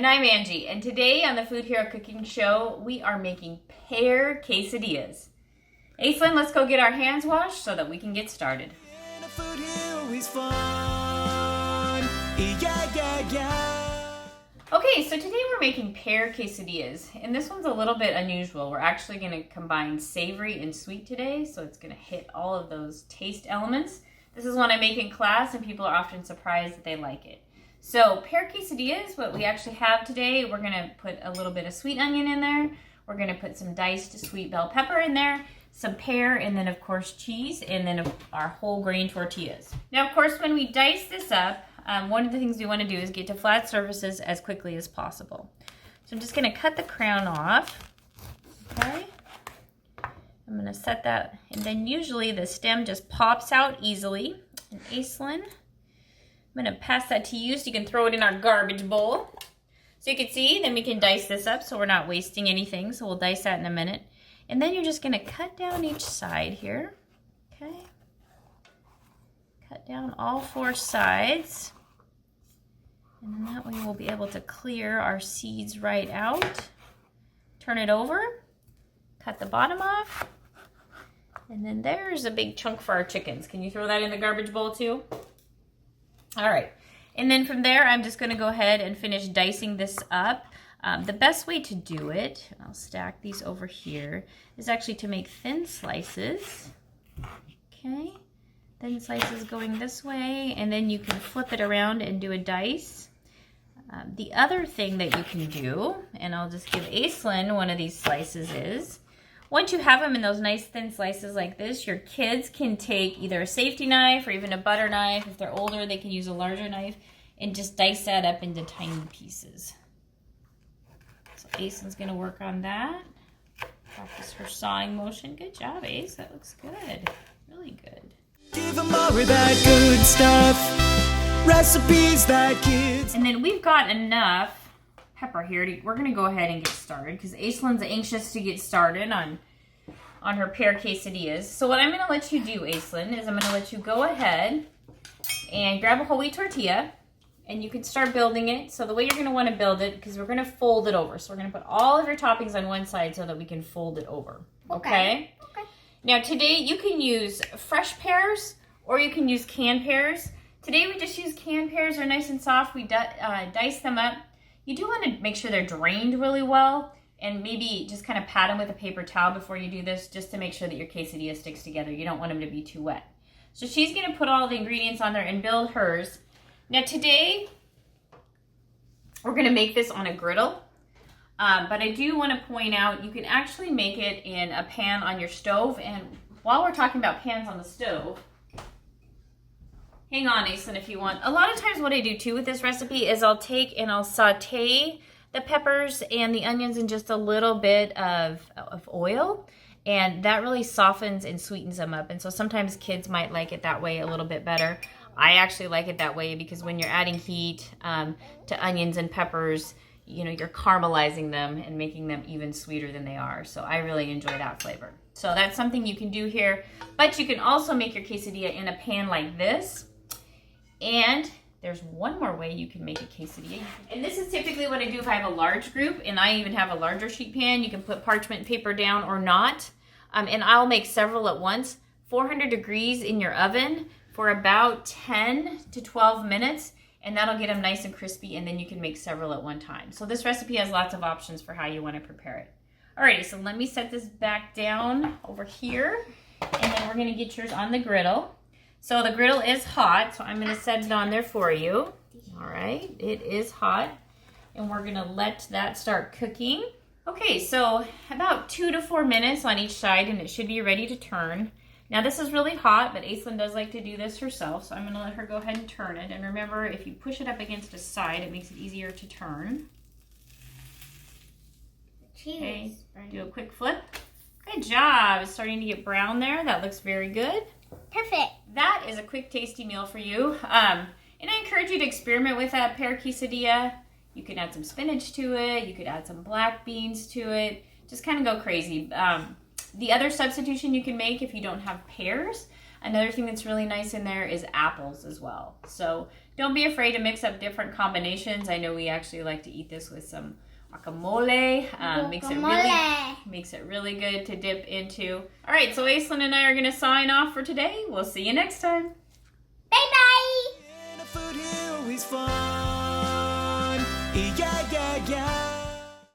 And I'm Angie, and today on the Food Hero Cooking Show, we are making pear quesadillas. Aislinn, let's go get our hands washed so that we can get started. Food Hero is fun. Yeah. Okay, so today we're making pear quesadillas, and this one's a little bit unusual. We're actually going to combine savory and sweet today, so it's going to hit all of those taste elements. This is one I make in class, and people are often surprised that they like it. So pear quesadillas, what we actually have today, we're going to put a little bit of sweet onion in there. We're going to put some diced sweet bell pepper in there, some pear, and then of course cheese, and then our whole grain tortillas. Now of course when we dice this up, one of the things we want to do is get to flat surfaces as quickly as possible. So I'm just going to cut the crown off. Okay. I'm going to set that, and then usually the stem just pops out easily. And Aislinn, I'm going to pass that to you so you can throw it in our garbage bowl. So you can see, then we can dice this up so we're not wasting anything. So we'll dice that in a minute. And then you're just going to cut down each side here. Okay. Cut down all four sides. And then that way we'll be able to clear our seeds right out. Turn it over. Cut the bottom off. And then there's a big chunk for our chickens. Can you throw that in the garbage bowl too? All right. And then from there, I'm just going to go ahead and finish dicing this up. The best way to do it, and I'll stack these over here, is actually to make thin slices. Okay. Thin slices going this way, and then you can flip it around and do a dice. The other thing that you can do, and I'll just give Aislinn one of these slices, is once you have them in those nice thin slices like this, your kids can take either a safety knife or even a butter knife. If they're older, they can use a larger knife and just dice that up into tiny pieces. So Aislinn's going to work on that. Practice her sawing motion. Good job, Ace. That looks good. Really good. Give them all of that good stuff. Recipes that kids. And then we've got enough pepper here. We're going to go ahead and get started because Aislinn's anxious to get started on her pear quesadillas. So what I'm going to let you do, Aislinn, is I'm going to let you go ahead and grab a whole wheat tortilla, and you can start building it. So the way you're going to want to build it, because we're going to fold it over. So we're going to put all of your toppings on one side so that we can fold it over. Okay? Now today you can use fresh pears or you can use canned pears. Today we just use canned pears. They're nice and soft. We dice them up. You do want to make sure they're drained really well, and maybe just kind of pat them with a paper towel before you do this, just to make sure that your quesadilla sticks together. You don't want them to be too wet. So she's going to put all the ingredients on there and build hers. Now today, we're going to make this on a griddle, but I do want to point out you can actually make it in a pan on your stove. And while we're talking about pans on the stove, hang on, Aislinn, if you want. A lot of times what I do too with this recipe is I'll take and I'll saute the peppers and the onions in just a little bit of oil, and that really softens and sweetens them up. And so sometimes kids might like it that way a little bit better. I actually like it that way because when you're adding heat to onions and peppers, you know, you're caramelizing them and making them even sweeter than they are. So I really enjoy that flavor. So that's something you can do here. But you can also make your quesadilla in a pan like this. And there's one more way you can make a quesadilla. And this is typically what I do if I have a large group and I even have a larger sheet pan. You can put parchment paper down or not. And I'll make several at once. 400 degrees in your oven for about 10 to 12 minutes. And that'll get them nice and crispy, and then you can make several at one time. So this recipe has lots of options for how you want to prepare it. Alrighty, so let me set this back down over here. And then we're going to get yours on the griddle. So the griddle is hot, so I'm going to set it on there for you. All right, it is hot, and we're going to let that start cooking. Okay, so about 2 to 4 minutes on each side, and it should be ready to turn. Now this is really hot, but Aislinn does like to do this herself, so I'm going to let her go ahead and turn it. And remember, if you push it up against a side, it makes it easier to turn. Okay, do a quick flip. Good job. It's starting to get brown there. That looks very good. Perfect. That is a quick, tasty meal for you. And I encourage you to experiment with that pear quesadilla. You can add some spinach to it. You could add some black beans to it. Just kind of go crazy. The other substitution you can make if you don't have pears, another thing that's really nice in there is apples as well. So Don't be afraid to mix up different combinations. I know we actually like to eat this with some guacamole. Makes it really good to dip into. All right, so Aislinn and I are going to sign off for today. We'll see you next time. Bye-bye. Food here is fun. Yeah, yeah, yeah.